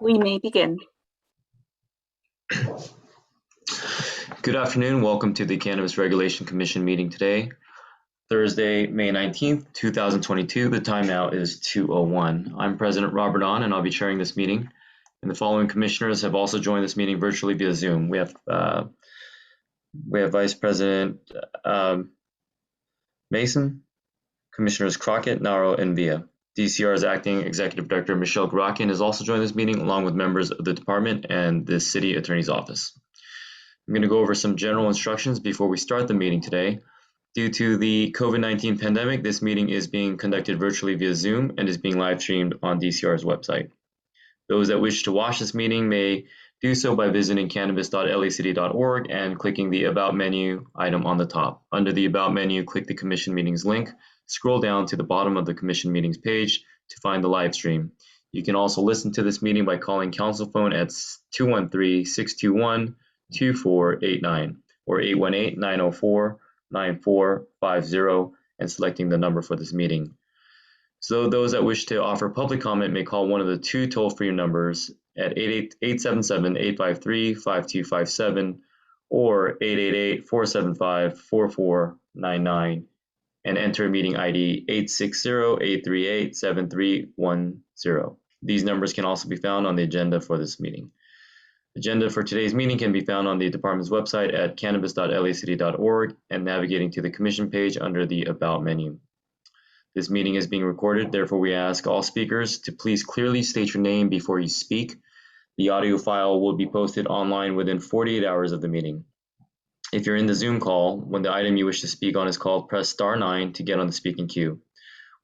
We may begin. Good afternoon. Welcome to the Cannabis Regulation Commission meeting today, Thursday, May 19th, 2022. The time now is 2:01. I'm President Robert Ahn, and I'll be chairing this meeting. And the following commissioners have also joined this meeting virtually via Zoom. We have Vice President Mason, Commissioners Crockett, Naro, and Villa. DCR's Acting Executive Director Michelle Grakian has also joined this meeting, along with members of the department and the City Attorney's Office. I'm going to go over some general instructions before we start the meeting today. Due to the COVID-19 pandemic, this meeting is being conducted virtually via Zoom and is being live streamed on DCR's website. Those that wish to watch this meeting may do so by visiting cannabis.lacity.org and clicking the About menu item on the top. Under the About menu, click the Commission Meetings link. Scroll down to the bottom of the Commission Meetings page to find the live stream. You can also listen to this meeting by calling council phone at 213-621-2489 or 818-904-9450 and selecting the number for this meeting. So those that wish to offer public comment may call one of the two toll-free numbers at 877-853-5257 or 888-475-4499 and enter meeting ID 860-838-7310. These numbers can also be found on the agenda for this meeting. Agenda for today's meeting can be found on the department's website at cannabis.lacity.org and navigating to the commission page under the About menu. This meeting is being recorded, therefore we ask all speakers to please clearly state your name before you speak. The audio file will be posted online within 48 hours of the meeting. If you're in the Zoom call, when the item you wish to speak on is called, press *9 to get on the speaking queue.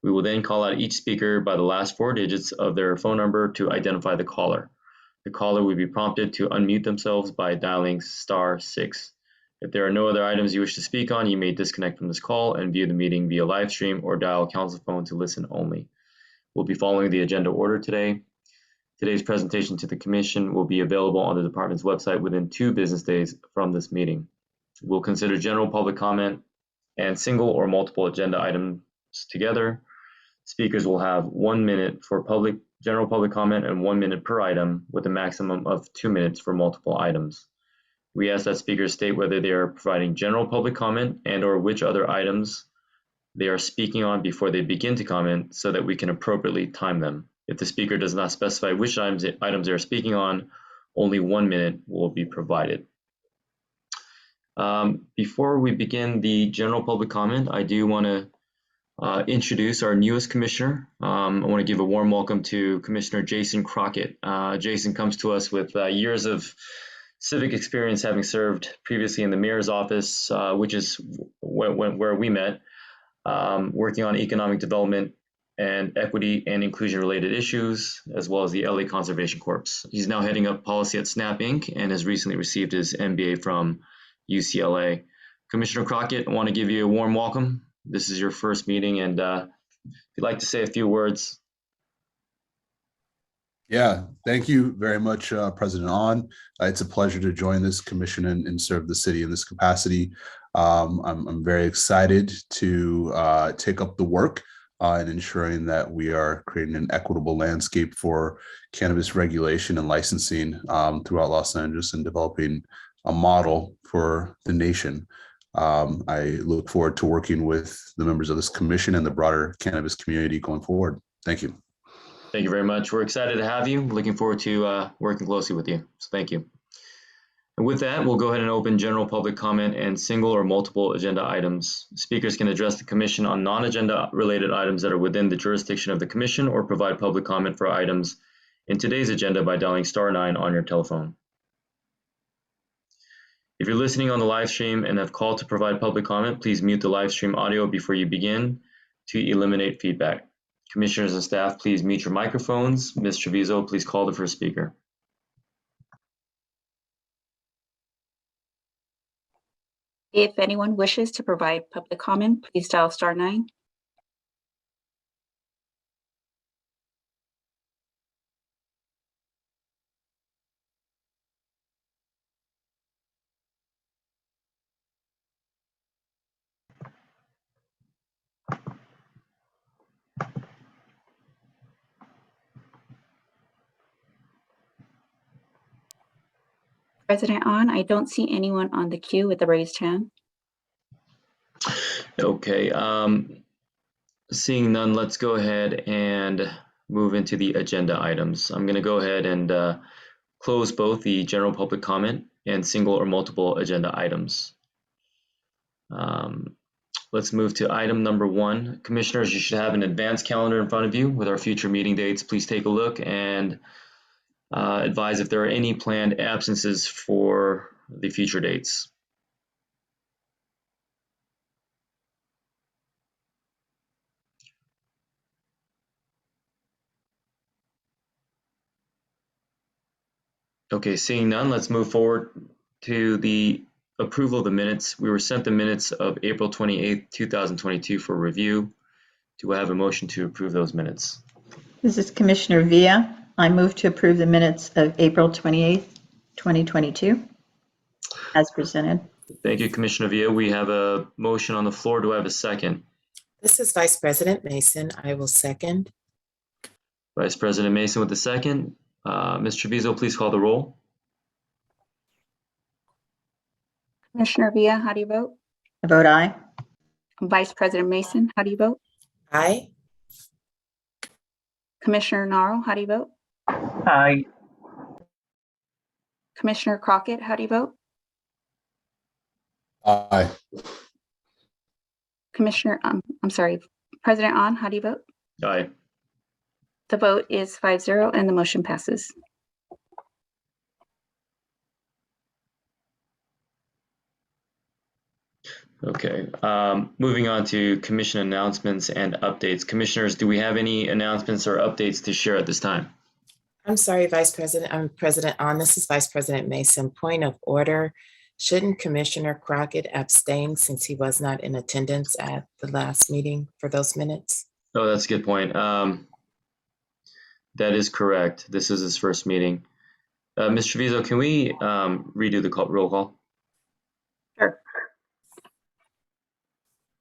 We will then call out each speaker by the last 4 digits of their phone number to identify the caller. The caller will be prompted to unmute themselves by dialing *6. If there are no other items you wish to speak on, you may disconnect from this call and view the meeting via live stream or dial council phone to listen only. We'll be following the agenda order today. Today's presentation to the Commission will be available on the department's website within 2 business days from this meeting. We'll consider general public comment and single or multiple agenda items together. Speakers will have 1 minute for general public comment and 1 minute per item, with a maximum of 2 minutes for multiple items. We ask that speakers state whether they are providing general public comment and/or which other items they are speaking on before they begin to comment so that we can appropriately time them. If the speaker does not specify which items they are speaking on, only 1 minute will be provided. Before we begin the general public comment, I do want to introduce our newest commissioner. I want to give a warm welcome to Commissioner Jason Crockett. Jason comes to us with years of civic experience, having served previously in the mayor's office, which is where we met, working on economic development and equity and inclusion related issues, as well as the LA Conservation Corps. He's now heading up policy at Snap Inc. and has recently received his MBA from UCLA. Commissioner Crockett, I want to give you a warm welcome. This is your first meeting, and if you'd like to say a few words. Yeah, thank you very much, President Ahn. It's a pleasure to join this commission and serve the city in this capacity. I'm very excited to take up the work in ensuring that we are creating an equitable landscape for cannabis regulation and licensing throughout Los Angeles and developing a model for the nation. I look forward to working with the members of this commission and the broader cannabis community going forward. Thank you. Thank you very much. We're excited to have you. Looking forward to working closely with you. So thank you. And with that, we'll go ahead and open general public comment and single or multiple agenda items. Speakers can address the commission on non-agenda related items that are within the jurisdiction of the commission or provide public comment for items in today's agenda by dialing *9 on your telephone. If you're listening on the live stream and have called to provide public comment, please mute the live stream audio before you begin to eliminate feedback. Commissioners and staff, please mute your microphones. Ms. Treviso, please call the first speaker. If anyone wishes to provide public comment, please dial *9. President On, I don't see anyone on the queue with a raised hand. Okay, seeing none, let's go ahead and move into the agenda items. I'm going to go ahead and close both the general public comment and single or multiple agenda items. Let's move to item number 1. Commissioners, you should have an advanced calendar in front of you with our future meeting dates. Please take a look and advise if there are any planned absences for the future dates. Okay, seeing none, let's move forward to the approval of the minutes. We were sent the minutes of April 28th, 2022 for review. Do I have a motion to approve those minutes? This is Commissioner Villa. I move to approve the minutes of April 28th, 2022, as presented. Thank you, Commissioner Villa. We have a motion on the floor. Do I have a second? This is Vice President Mason. I will second. Vice President Mason with the second. Ms. Treviso, please call the roll. Commissioner Villa, how do you vote? I vote aye. Vice President Mason, how do you vote? Aye. Commissioner Narl, how do you vote? Aye. Commissioner Crockett, how do you vote? Aye. Commissioner, I'm sorry, President On, how do you vote? Aye. The vote is 5-0 and the motion passes. Okay, moving on to commission announcements and updates. Commissioners, do we have any announcements or updates to share at this time? I'm sorry, Vice President. I'm President On. This is Vice President Mason. Point of order. Shouldn't Commissioner Crockett abstain since he was not in attendance at the last meeting for those minutes? Oh, that's a good point. That is correct. This is his first meeting. Ms. Treviso, can we redo the roll call? Sure.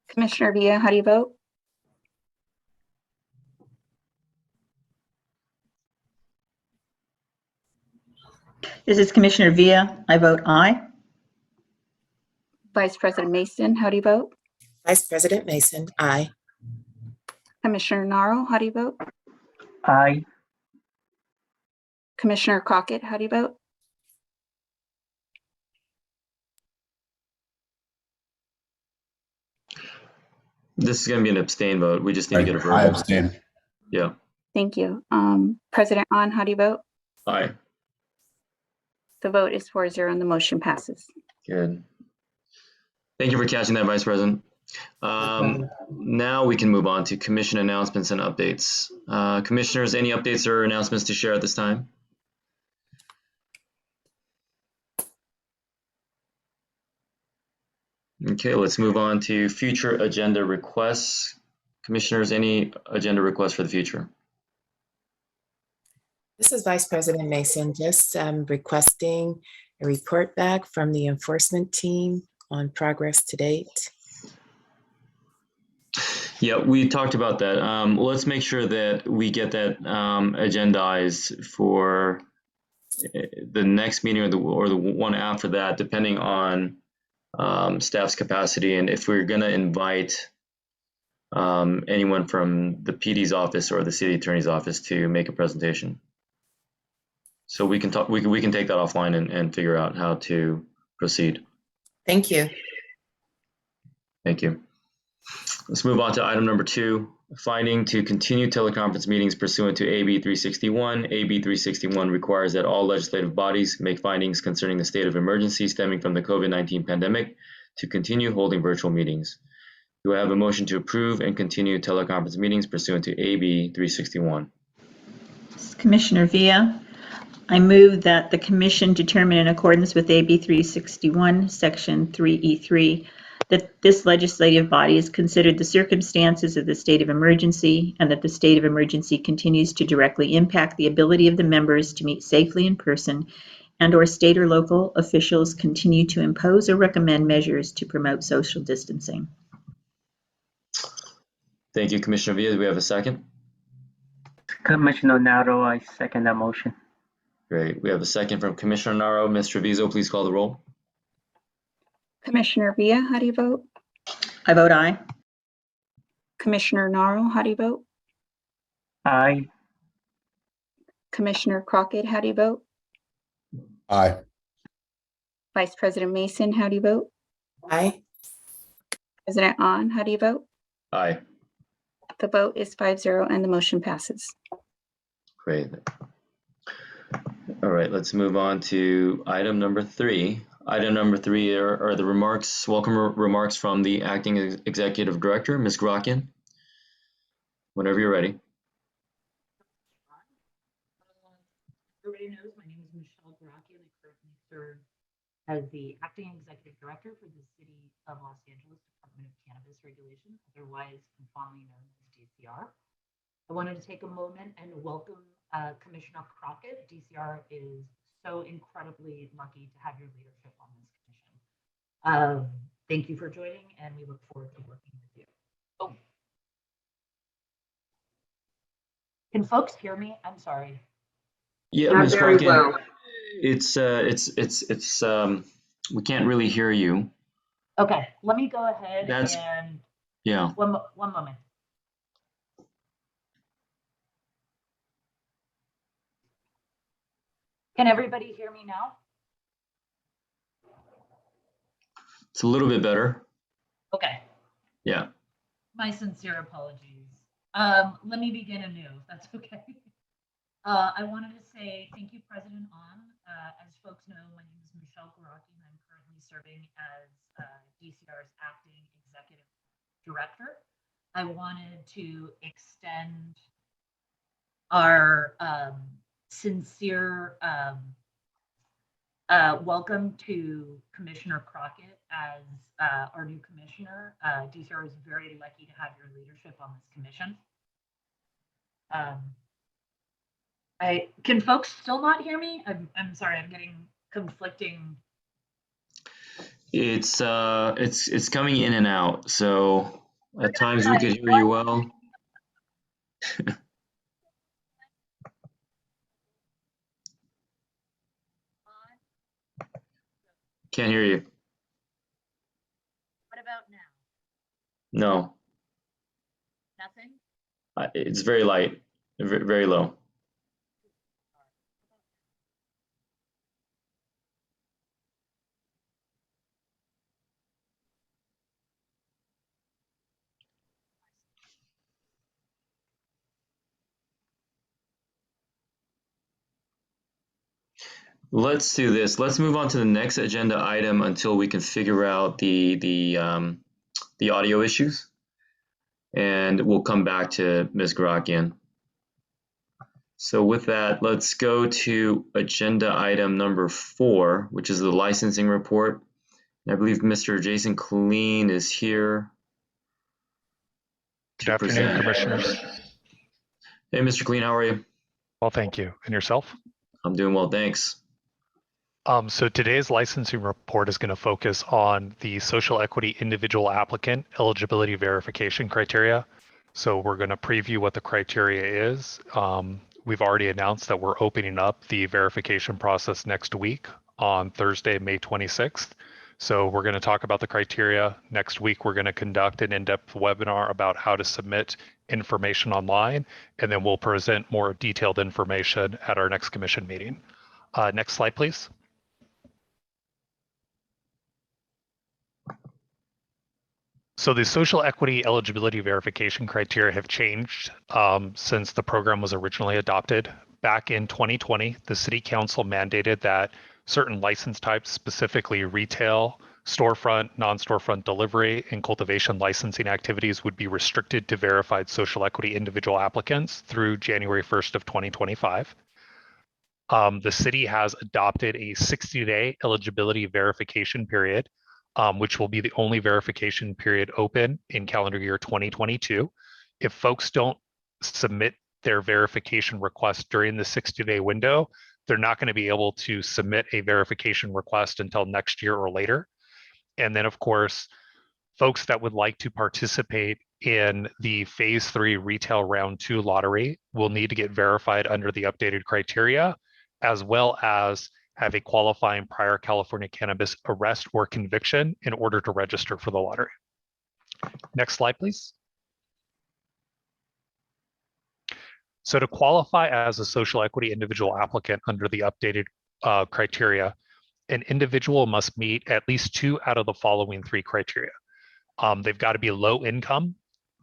Commissioner Villa, how do you vote? This is Commissioner Villa. I vote aye. Vice President Mason, how do you vote? Vice President Mason. Aye. Commissioner Narl, how do you vote? Aye. Commissioner Crockett, how do you vote? This is going to be an abstain vote. We just need to get a verbal. I abstain. Yeah. Thank you. President On, how do you vote? Aye. The vote is 4-0 and the motion passes. Good. Thank you for catching that, Vice President. Now we can move on to commission announcements and updates. Commissioners, any updates or announcements to share at this time? Okay, let's move on to future agenda requests. Commissioners, any agenda requests for the future? This is Vice President Mason. Just requesting a report back from the enforcement team on progress to date. Yeah, we talked about that. Let's make sure that we get that agendized for the next meeting or the one after that, depending on staff's capacity, and if we're going to invite anyone from the PD's office or the city attorney's office to make a presentation. So we can talk. We can take that offline and figure out how to proceed. Thank you. Thank you. Let's move on to item number 2, finding to continue teleconference meetings pursuant to AB 361. AB 361 requires that all legislative bodies make findings concerning the state of emergency stemming from the COVID-19 pandemic to continue holding virtual meetings. Do I have a motion to approve and continue teleconference meetings pursuant to AB 361? This is Commissioner Villa. I move that the Commission determine in accordance with AB 361, Section 3E3, that this legislative body has considered the circumstances of the state of emergency and that the state of emergency continues to directly impact the ability of the members to meet safely in person, and/or state or local officials continue to impose or recommend measures to promote social distancing. Thank you, Commissioner Villa. Do we have a second? Commissioner Naro, I second that motion. Great. We have a second from Commissioner Naro. Ms. Treviso, please call the roll. Commissioner Villa, how do you vote? I vote aye. Commissioner Narl, how do you vote? Aye. Commissioner Crockett, how do you vote? Aye. Vice President Mason, how do you vote? Aye. President On, how do you vote? Aye. The vote is 5-0 and the motion passes. Great. All right, let's move on to item number 3. Item number 3 are the remarks, welcome remarks from the Acting Executive Director, Ms. Grockin. Whenever you're ready. Everybody knows my name is Michelle Garaki, and I currently serve as the Acting Executive Director for the City of Los Angeles Department of Cannabis Regulation, otherwise fondly known as DCR. I wanted to take a moment and welcome Commissioner Crockett. DCR is so incredibly lucky to have your leadership on this commission. Thank you for joining, and we look forward to working with you. Oh. Can folks hear me? I'm sorry. Yeah, Not Ms. very Grockin, well. it's we can't really hear you. Okay, let me go ahead That's- and Yeah. one moment. Can everybody hear me now? It's a little bit better. Okay, Yeah. my sincere apologies. Let me begin anew, if that's okay. I wanted to say thank you, President On. As folks know, my name is Michelle Garaki, and I'm currently serving as DCR's Acting Executive Director. I wanted to extend our sincere welcome to Commissioner Crockett as our new commissioner. DCR is very lucky to have your leadership on this commission. Can folks still not hear me? I'm sorry, I'm getting conflicting. It's coming in and out. So at times we could hear you well. Can't hear you. What about now? No, Nothing? it's very light, very low. Let's do this. Let's move on to the next agenda item until we can figure out the audio issues, and we'll come back to Ms. Grockin. So with that, let's go to agenda item number 4, which is the licensing report. I believe Mr. Jason Killeen is here. Good afternoon, Commissioners. Hey, Mr. Killeen, how are you? Well, thank you. And yourself? I'm doing well, thanks. So today's licensing report is going to focus on the social equity individual applicant eligibility verification criteria. So we're going to preview what the criteria is. We've already announced that we're opening up the verification process next week on Thursday, May 26th. So we're going to talk about the criteria. Next week, we're going to conduct an in-depth webinar about how to submit information online, and then we'll present more detailed information at our next commission meeting. Next slide, please. So the social equity eligibility verification criteria have changed since the program was originally adopted. Back in 2020, the City Council mandated that certain license types, specifically retail, storefront, non-storefront delivery, and cultivation licensing activities would be restricted to verified social equity individual applicants through January 1st of 2025. The city has adopted a 60-day eligibility verification period, which will be the only verification period open in calendar year 2022. If folks don't submit their verification request during the 60-day window, they're not going to be able to submit a verification request until next year or later. And then, of course, folks that would like to participate in the phase 3 retail round 2 lottery will need to get verified under the updated criteria. as well as have a qualifying prior California cannabis arrest or conviction in order to register for the lottery. Next slide, please. So to qualify as a social equity individual applicant under the updated criteria, an individual must meet at least 2 out of the following 3 criteria. They've got to be low income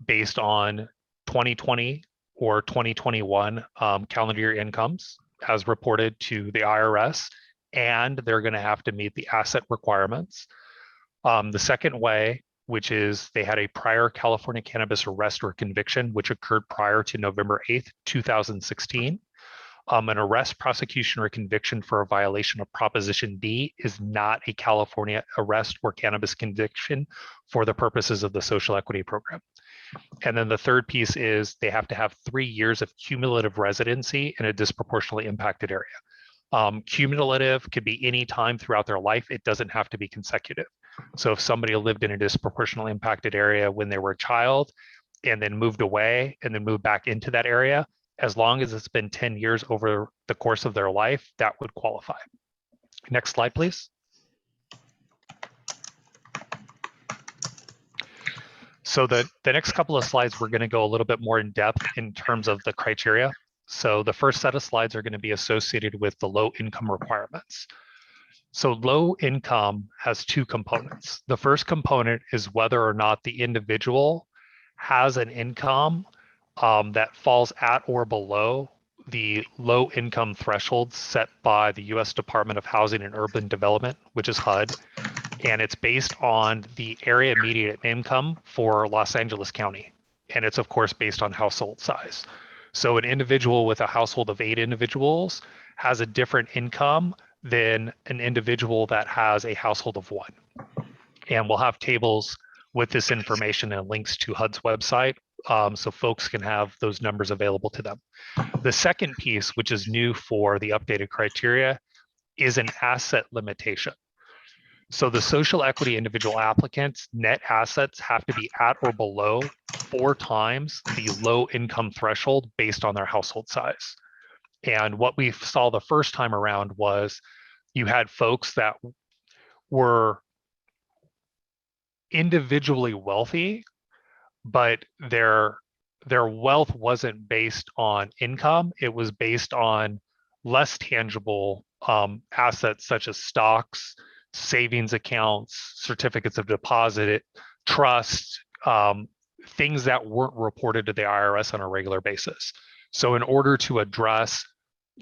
based on 2020 or 2021 calendar year incomes as reported to the IRS, and they're going to have to meet the asset requirements. The second way, which is they had a prior California cannabis arrest or conviction, which occurred prior to November 8th, 2016. An arrest, prosecution, or conviction for a violation of Proposition D is not a California arrest or cannabis conviction for the purposes of the social equity program. And then the third piece is they have to have 3 years of cumulative residency in a disproportionately impacted area. Cumulative could be any time throughout their life. It doesn't have to be consecutive. So if somebody lived in a disproportionately impacted area when they were a child and then moved away and then moved back into that area, as long as it's been 10 years over the course of their life, that would qualify. Next slide, please. So the next couple of slides, we're going to go a little bit more in depth in terms of the criteria. So the first set of slides are going to be associated with the low income requirements. So low income has 2 components. The first component is whether or not the individual has an income that falls at or below the low income threshold set by the U.S. Department of Housing and Urban Development, which is HUD. And it's based on the area median income for Los Angeles County. And it's of course based on household size. So an individual with a household of 8 individuals has a different income than an individual that has a household of 1. And we'll have tables with this information and links to HUD's website so folks can have those numbers available to them. The second piece, which is new for the updated criteria, is an asset limitation. So the social equity individual applicants' net assets have to be at or below 4 times the low income threshold based on their household size. And what we saw the first time around was you had folks that were individually wealthy, but their wealth wasn't based on income. It was based on less tangible assets such as stocks, savings accounts, certificates of deposit, trust, things that weren't reported to the IRS on a regular basis. So in order to address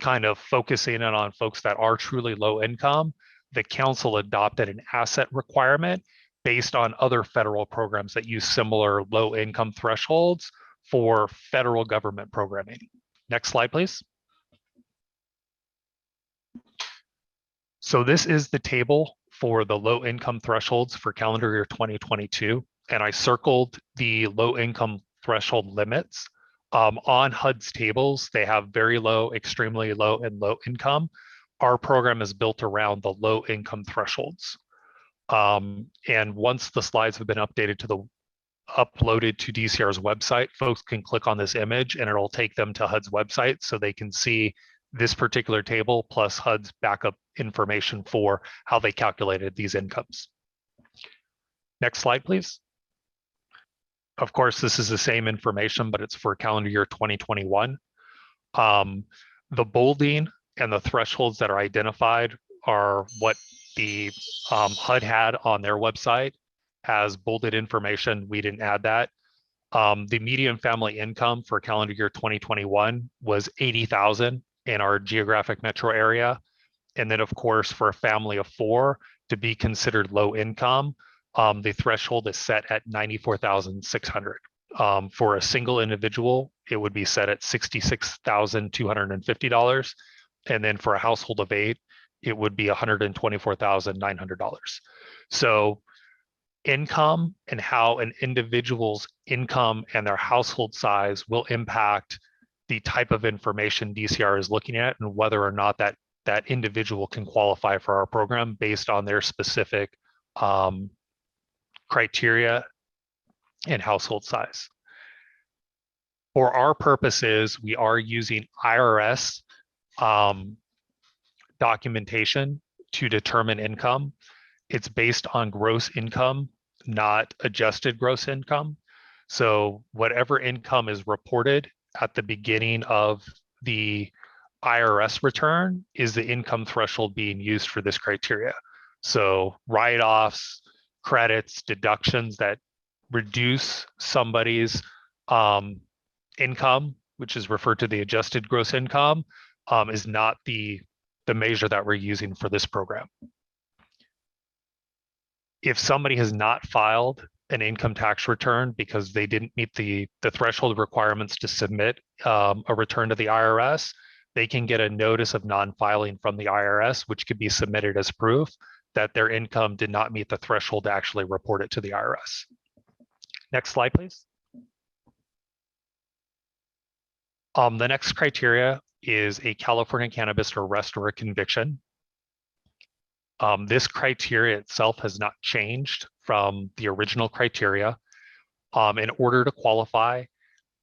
kind of focusing in on folks that are truly low income, the council adopted an asset requirement based on other federal programs that use similar low income thresholds for federal government programming. Next slide, please. So this is the table for the low income thresholds for calendar year 2022. And I circled the low income threshold limits. On HUD's tables, they have very low, extremely low, and low income. Our program is built around the low income thresholds. And once the slides have been updated to uploaded to DCR's website, folks can click on this image and it'll take them to HUD's website so they can see this particular table plus HUD's backup information for how they calculated these incomes. Next slide, please. Of course, this is the same information, but it's for calendar year 2021. The bolding and the thresholds that are identified are what the HUD had on their website as bolded information. We didn't add that. The median family income for calendar year 2021 was $80,000 in our geographic metro area. And then of course, for a family of 4 to be considered low income, the threshold is set at $94,600. For a single individual, it would be set at $66,250. And then for a household of 8, it would be $124,900. So income and how an individual's income and their household size will impact the type of information DCR is looking at and whether or not that individual can qualify for our program based on their specific criteria and household size. For our purposes, we are using IRS documentation to determine income, it's based on gross income, not adjusted gross income. So whatever income is reported at the beginning of the IRS return is the income threshold being used for this criteria. So write-offs, credits, deductions that reduce somebody's income, which is referred to the adjusted gross income, is not the measure that we're using for this program. If somebody has not filed an income tax return because they didn't meet the threshold requirements to submit a return to the IRS, they can get a notice of non-filing from the IRS, which could be submitted as proof that their income did not meet the threshold to actually report it to the IRS. Next slide, please. The next criteria is a California cannabis arrest or a conviction. This criteria itself has not changed from the original criteria. In order to qualify,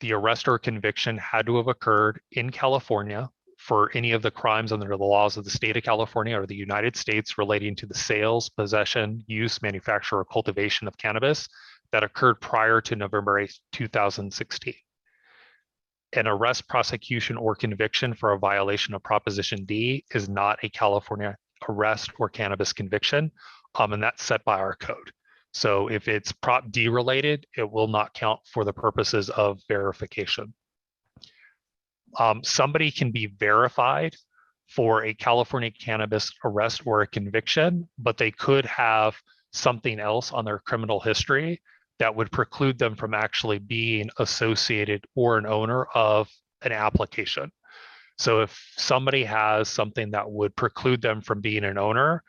the arrest or conviction had to have occurred in California for any of the crimes under the laws of the state of California or the United States relating to the sales, possession, use, manufacture, or cultivation of cannabis that occurred prior to November 8th, 2016. An arrest, prosecution, or conviction for a violation of Proposition D is not a California arrest or cannabis conviction, and that's set by our code. So if it's Prop D related, it will not count for the purposes of verification. Somebody can be verified for a California cannabis arrest or a conviction, but they could have something else on their criminal history that would preclude them from actually being associated or an owner of an application. So if somebody has something that would preclude them from being an owner,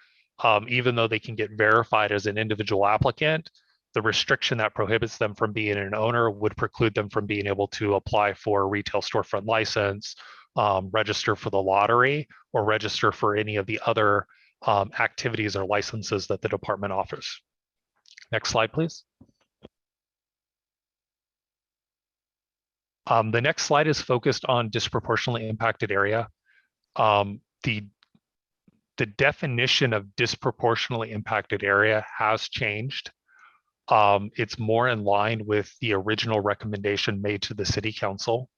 even though they can get verified as an individual applicant, the restriction that prohibits them from being an owner would preclude them from being able to apply for a retail storefront license, register for the lottery, or register for any of the other activities or licenses that the department offers. Next slide, please. The next slide is focused on disproportionately impacted area. The definition of disproportionately impacted area has changed. It's more in line with the original recommendation made to the City Council.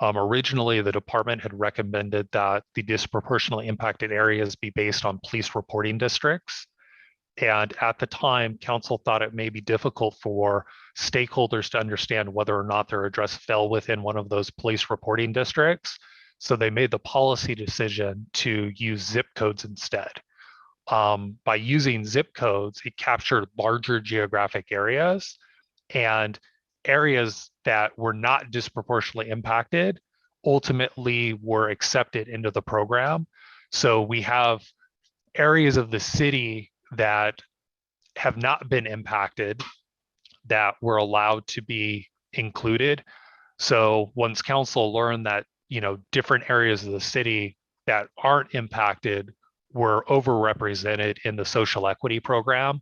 Originally, the department had recommended that the disproportionately impacted areas be based on police reporting districts. And at the time, council thought it may be difficult for stakeholders to understand whether or not their address fell within one of those police reporting districts. So they made the policy decision to use zip codes instead. By using zip codes, it captured larger geographic areas, and areas that were not disproportionately impacted ultimately were accepted into the program. So we have areas of the city that have not been impacted that were allowed to be included. So once council learned that, different areas of the city that aren't impacted were overrepresented in the social equity program,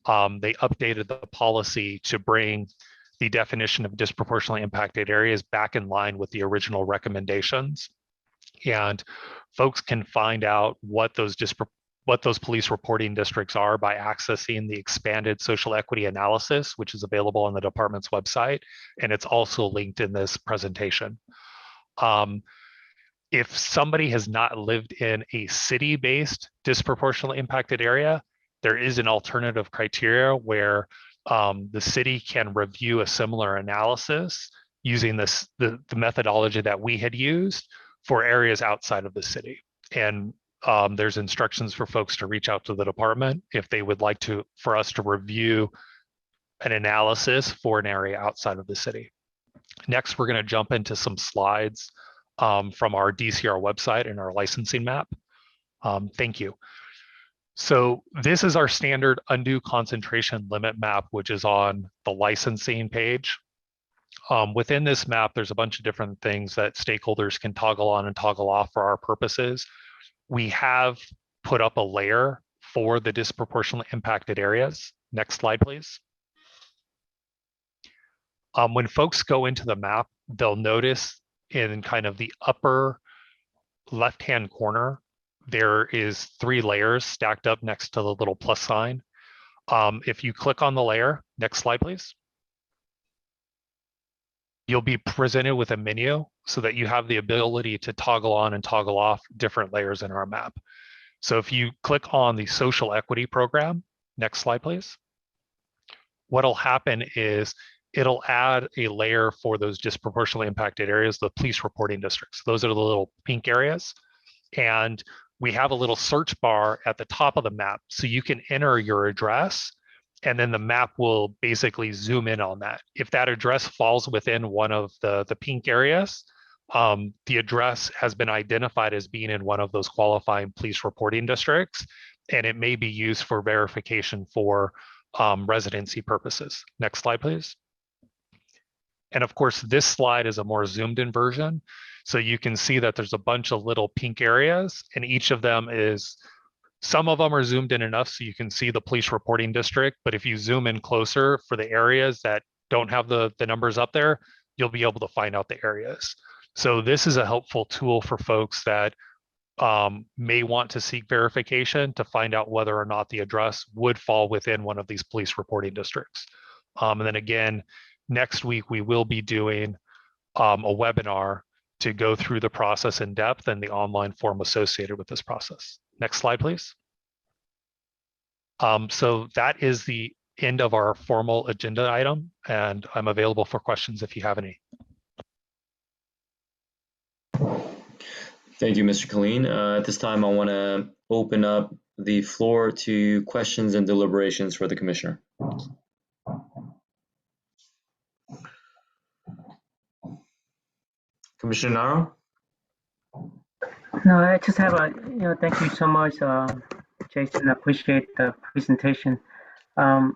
they updated the policy to bring the definition of disproportionately impacted areas back in line with the original recommendations. And folks can find out what those police reporting districts are by accessing the expanded social equity analysis, which is available on the department's website. And it's also linked in this presentation. If somebody has not lived in a city-based disproportionately impacted area, there is an alternative criteria where the city can review a similar analysis using the methodology that we had used for areas outside of the city. And there's instructions for folks to reach out to the department if they would like for us to review an analysis for an area outside of the city. Next, we're going to jump into some slides from our DCR website and our licensing map. Thank you. So this is our standard undue concentration limit map, which is on the licensing page. Within this map, there's a bunch of different things that stakeholders can toggle on and toggle off for our purposes. We have put up a layer for the disproportionately impacted areas. Next slide, please. When folks go into the map, they'll notice in kind of the upper left-hand corner, there is 3 layers stacked up next to the little plus sign. If you click on the layer, next slide, please. You'll be presented with a menu so that you have the ability to toggle on and toggle off different layers in our map. So if you click on the social equity program, next slide, please. What'll happen is it'll add a layer for those disproportionately impacted areas, the police reporting districts. Those are the little pink areas. And we have a little search bar at the top of the map. So you can enter your address and then the map will basically zoom in on that. If that address falls within one of the pink areas, the address has been identified as being in one of those qualifying police reporting districts, and it may be used for verification for residency purposes. Next slide, please. And of course, this slide is a more zoomed in version. So you can see that there's a bunch of little pink areas, and each of them is, some of them are zoomed in enough so you can see the police reporting district, but if you zoom in closer for the areas that don't have the numbers up there, you'll be able to find out the areas. So this is a helpful tool for folks that may want to seek verification to find out whether or not the address would fall within one of these police reporting districts. And then again, next week we will be doing a webinar to go through the process in depth and the online form associated with this process. Next slide, please. So that is the end of our formal agenda item, and I'm available for questions if you have any. Thank you, Mr. Colleen. At this time, I want to open up the floor to questions and deliberations for the commissioner. Commissioner Naro? No, I just have thank you so much, Jason. I appreciate the presentation. There's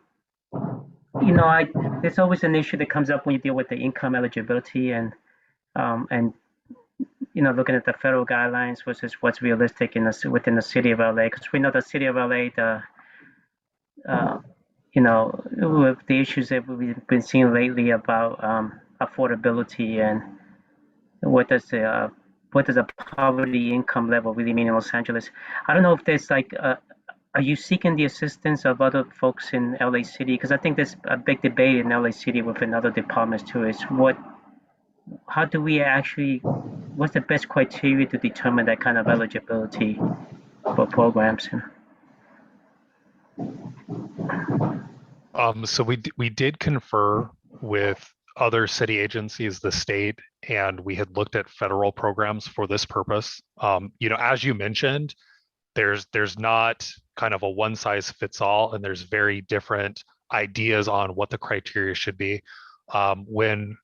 always an issue that comes up when you deal with the income eligibility and looking at the federal guidelines versus what's realistic within the city of LA. Because we know the city of LA, with the issues that we've been seeing lately about affordability and what does a poverty income level really mean in Los Angeles? I don't know if there's are you seeking the assistance of other folks in LA City? Because I think there's a big debate in LA City within other departments too. How do we actually, what's the best criteria to determine that kind of eligibility for programs? So we did confer with other city agencies, the state, and we had looked at federal programs for this purpose. As you mentioned, there's not kind of a one size fits all, and there's very different ideas on what the criteria should be. When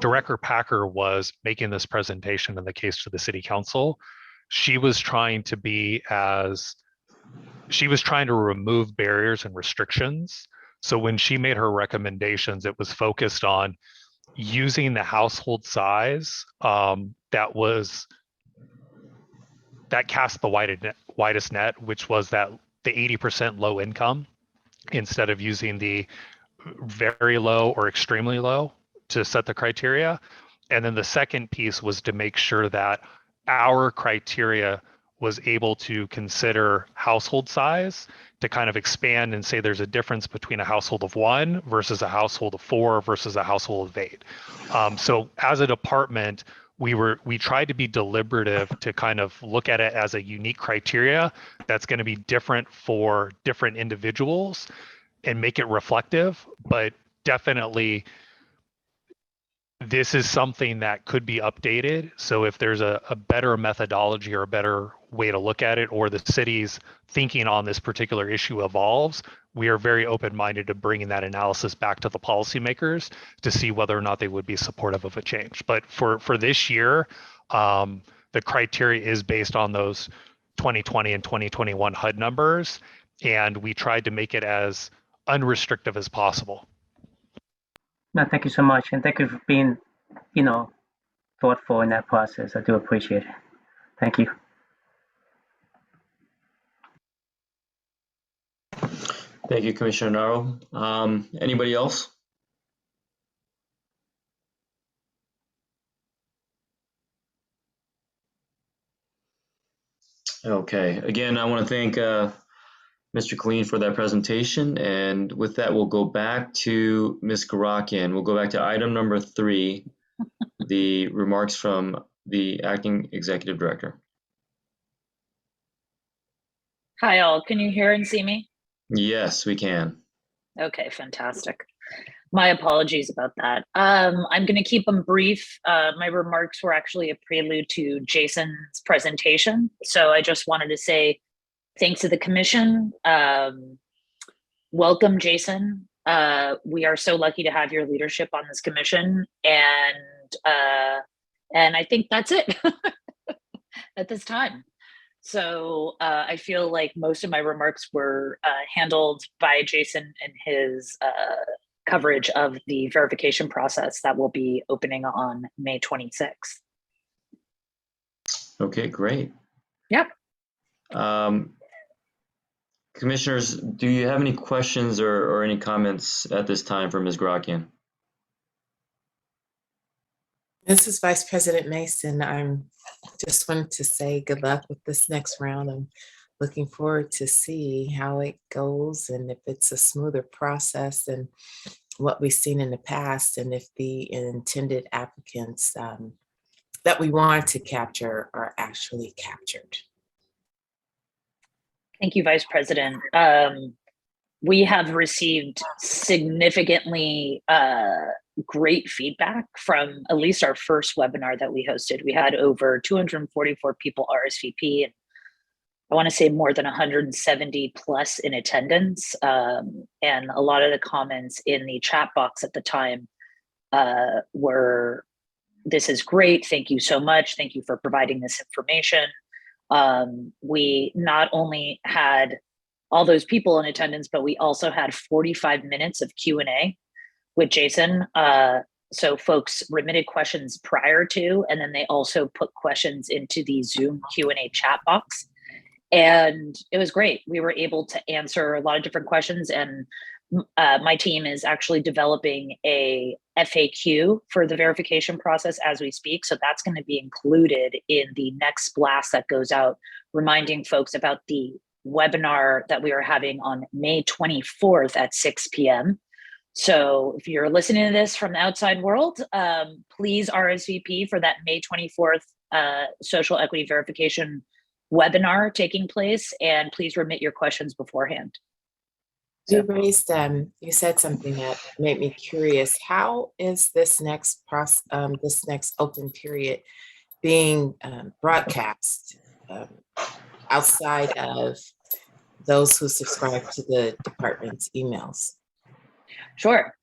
Director Packer was making this presentation in the case to the city council, she was trying to remove barriers and restrictions. So when she made her recommendations, it was focused on using the household size that cast the widest net, which was the 80% low income, instead of using the very low or extremely low to set the criteria. And then the second piece was to make sure that our criteria was able to consider household size to kind of expand and say there's a difference between a household of 1 versus a household of 4 versus a household of 8. So as a department, we tried to be deliberative to kind of look at it as a unique criteria that's going to be different for different individuals and make it reflective, but definitely this is something that could be updated. So if there's a better methodology or a better way to look at it, or the city's thinking on this particular issue evolves, we are very open-minded to bringing that analysis back to the policymakers to see whether or not they would be supportive of a change. But for this year, the criteria is based on those 2020 and 2021 HUD numbers, and we tried to make it as unrestrictive as possible. No, thank you so much, and thank you for being, thoughtful in that process. I do appreciate it. Thank you. Thank you, Commissioner Naro. Anybody else? Okay, again, I want to thank Mr. Colleen for that presentation. And with that, we'll go back to Ms. Garakian. We'll go back to item number 3, the remarks from the acting executive director. Hi, all. Can you hear and see me? Yes, we can. Okay, fantastic. My apologies about that. I'm going to keep them brief. My remarks were actually a prelude to Jason's presentation. So I just wanted to say thanks to the commission. Welcome, Jason. We are so lucky to have your leadership on this commission. And I think that's it at this time. So I feel like most of my remarks were handled by Jason and his coverage of the verification process that will be opening on May 26th. Okay, great. Yep. Commissioners, do you have any questions or any comments at this time for Ms. Garakian? This is Vice President Mason. I'm just wanted to say good luck with this next round. I'm looking forward to see how it goes and if it's a smoother process than what we've seen in the past, and if the intended applicants that we want to capture are actually captured. Thank you, Vice President. We have received significantly great feedback from at least our first webinar that we hosted. We had over 244 people RSVP, and I want to say more than 170 plus in attendance. And a lot of the comments in the chat box at the time were, "This is great. Thank you so much. Thank you for providing this information." We not only had all those people in attendance, but we also had 45 minutes of Q&A with Jason. So folks remitted questions prior to, and then they also put questions into the Zoom Q&A chat box. And it was great. We were able to answer a lot of different questions, and my team is actually developing a FAQ for the verification process as we speak. So that's going to be included in the next blast that goes out, reminding folks about the webinar that we are having on May 24th at 6 p.m. So if you're listening to this from the outside world, please RSVP for that May 24th social equity verification webinar taking place, and please remit your questions beforehand. You raised, you said something that made me curious. How is this next open period being broadcast outside of those who subscribe to the department's emails? Sure.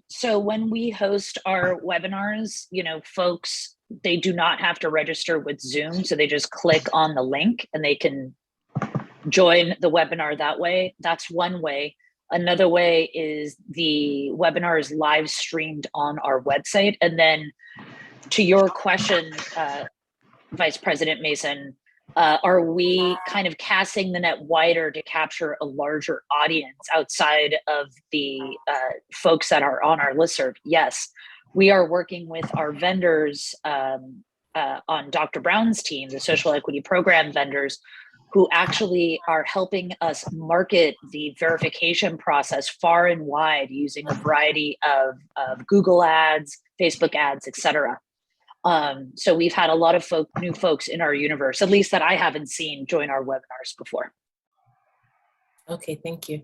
So when we host our webinars, folks, they do not have to register with Zoom. So they just click on the link and they can join the webinar that way. That's one way. Another way is the webinar is live streamed on our website. And then to your question, Vice President Mason, are we kind of casting the net wider to capture a larger audience outside of the folks that are on our listserv? Yes, we are working with our vendors on Dr. Brown's team, the social equity program vendors, who actually are helping us market the verification process far and wide using a variety of Google ads, Facebook ads, etc. So we've had a lot of new folks in our universe, at least that I haven't seen, join our webinars before. Okay, thank you.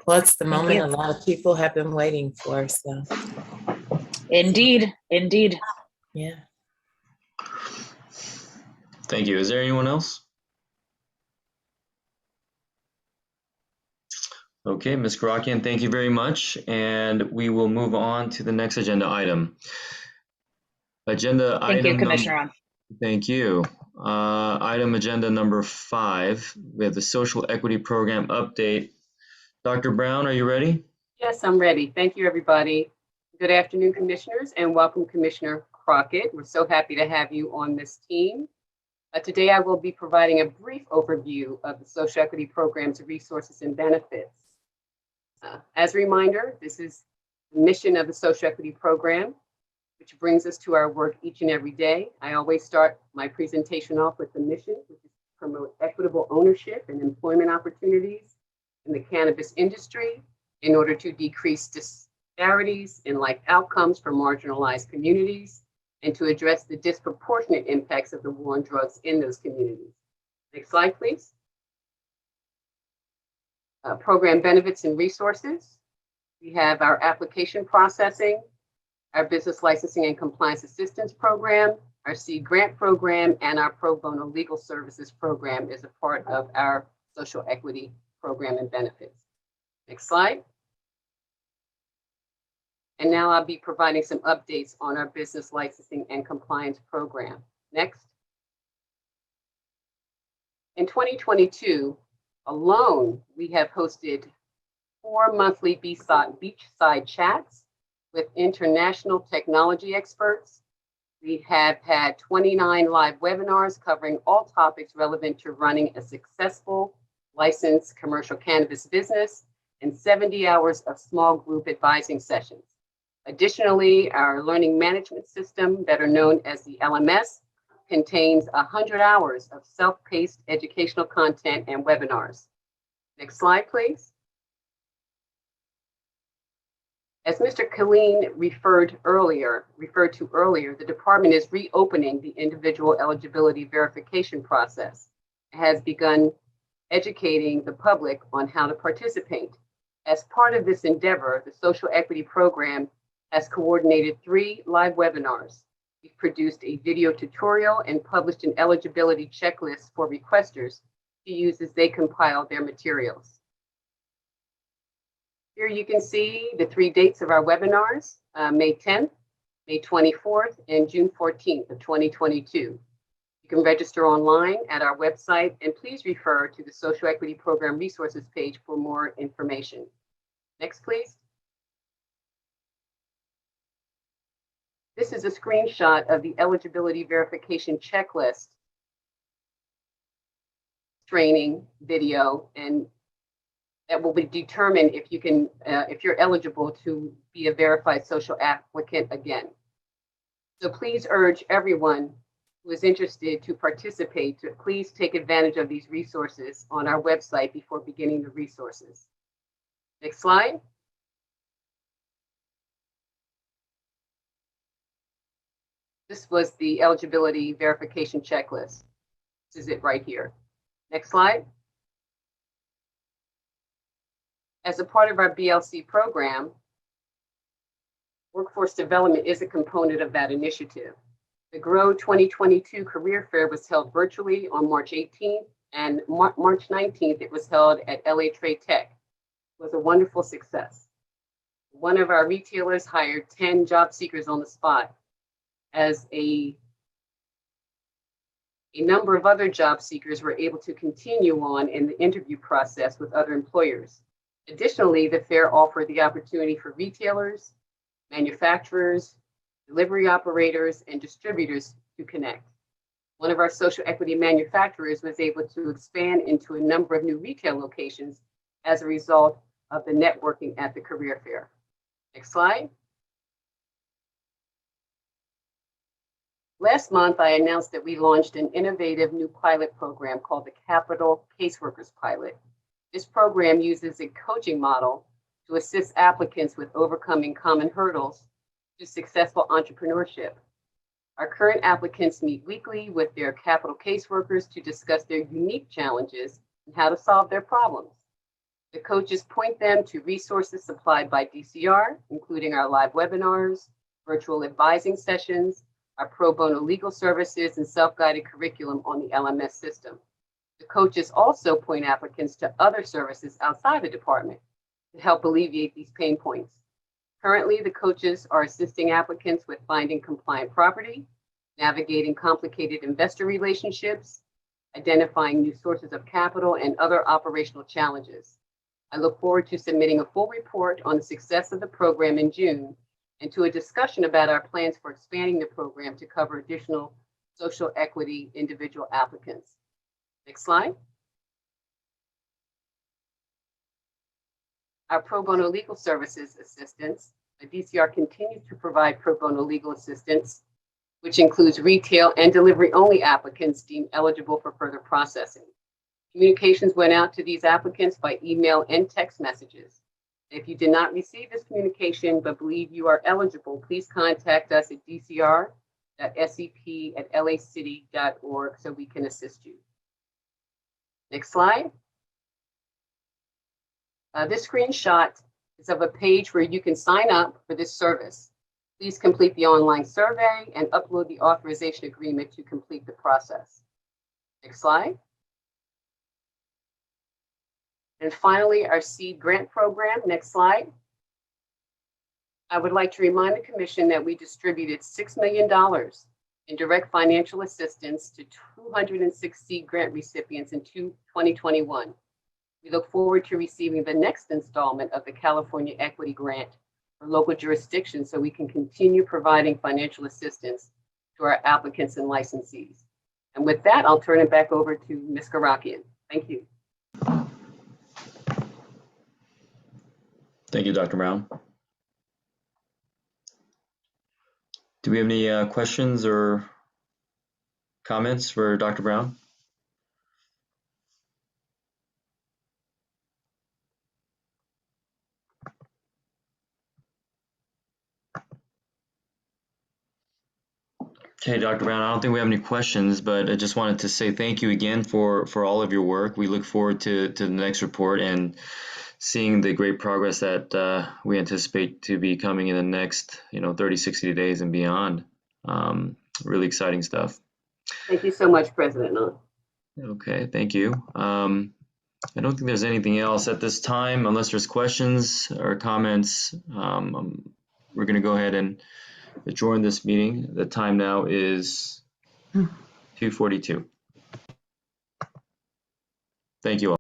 Well, it's the moment a lot of people have been waiting for, so. Indeed, indeed. Yeah. Thank you. Is there anyone else? Okay, Ms. Garakian, thank you very much. And we will move on to the next agenda item. Thank you, Commissioner. Thank you. Item agenda number 5, we have the social equity program update. Dr. Brown, are you ready? Yes, I'm ready. Thank you, everybody. Good afternoon, commissioners, and welcome, Commissioner Crockett. We're so happy to have you on this team. Today, I will be providing a brief overview of the social equity program's resources and benefits. As a reminder, this is the mission of the social equity program, which brings us to our work each and every day. I always start my presentation off with the mission, which is to promote equitable ownership and employment opportunities in the cannabis industry in order to decrease disparities in life outcomes for marginalized communities and to address the disproportionate impacts of the war on drugs in those communities. Next slide, please. Program benefits and resources. We have our application processing, our business licensing and compliance assistance program, our seed grant program, and our pro bono legal services program is a part of our social equity program and benefits. Next slide. And now I'll be providing some updates on our business licensing and compliance program. Next. In 2022 alone, we have hosted 4 monthly beachside chats with international technology experts. We have had 29 live webinars covering all topics relevant to running a successful licensed commercial cannabis business and 70 hours of small group advising sessions. Additionally, our learning management system, better known as the LMS, contains 100 hours of self-paced educational content and webinars. Next slide, please. As Mr. Killeen referred to earlier, the department is reopening the individual eligibility verification process. It has begun educating the public on how to participate. As part of this endeavor, the Social Equity Program has coordinated 3 live webinars. We've produced a video tutorial and published an eligibility checklist for requesters to use as they compile their materials. Here you can see the 3 dates of our webinars, May 10th, May 24th, and June 14th of 2022. You can register online at our website, and please refer to the Social Equity Program resources page for more information. Next, please. This is a screenshot of the eligibility verification checklist training video, and that will be determined if you can, if you're eligible to be a verified social applicant again. So please urge everyone who is interested to participate to please take advantage of these resources on our website before beginning the resources. Next slide. This was the eligibility verification checklist. This is it right here. Next slide. As a part of our BLC program, workforce development is a component of that initiative. The GROW 2022 Career Fair was held virtually on March 18th, and March 19th, it was held at LA Trade Tech. It was a wonderful success. One of our retailers hired 10 job seekers on the spot, as a number of other job seekers were able to continue on in the interview process with other employers. Additionally, the fair offered the opportunity for retailers, manufacturers, delivery operators, and distributors to connect. One of our social equity manufacturers was able to expand into a number of new retail locations as a result of the networking at the career fair. Next slide. Last month, I announced that we launched an innovative new pilot program called the Capital Caseworkers Pilot. This program uses a coaching model to assist applicants with overcoming common hurdles to successful entrepreneurship. Our current applicants meet weekly with their capital caseworkers to discuss their unique challenges and how to solve their problems. The coaches point them to resources supplied by DCR, including our live webinars, virtual advising sessions, our pro bono legal services, and self-guided curriculum on the LMS system. The coaches also point applicants to other services outside the department to help alleviate these pain points. Currently, the coaches are assisting applicants with finding compliant property, navigating complicated investor relationships, identifying new sources of capital, and other operational challenges. I look forward to submitting a full report on the success of the program in June and to a discussion about our plans for expanding the program to cover additional social equity individual applicants. Next slide. Our pro bono legal services assistance. The DCR continues to provide pro bono legal assistance which includes retail and delivery-only applicants deemed eligible for further processing. Communications went out to these applicants by email and text messages. If you did not receive this communication but believe you are eligible, please contact us at dcr.sep@lacity.org so we can assist you. Next slide. This screenshot is of a page where you can sign up for this service. Please complete the online survey and upload the authorization agreement to complete the process. Next slide. And finally, our seed grant program. Next slide. I would like to remind the Commission that we distributed $6 million in direct financial assistance to 206 seed grant recipients in 2021. We look forward to receiving the next installment of the California Equity Grant for local jurisdictions so we can continue providing financial assistance to our applicants and licensees. And with that, I'll turn it back over to Ms. Garakian. Thank you. Thank you, Dr. Brown. Do we have any questions or comments for Dr. Brown? Okay, Dr. Brown, I don't think we have any questions, but I just wanted to say thank you again for all of your work. We look forward to the next report and seeing the great progress that we anticipate to be coming in the next 30, 60 days and beyond. Really exciting stuff. Thank you so much, President Nunn. Okay, thank you. I don't think there's anything else at this time, unless there's questions or comments. We're going to go ahead and adjourn this meeting. The time now is 2:42. Thank you all.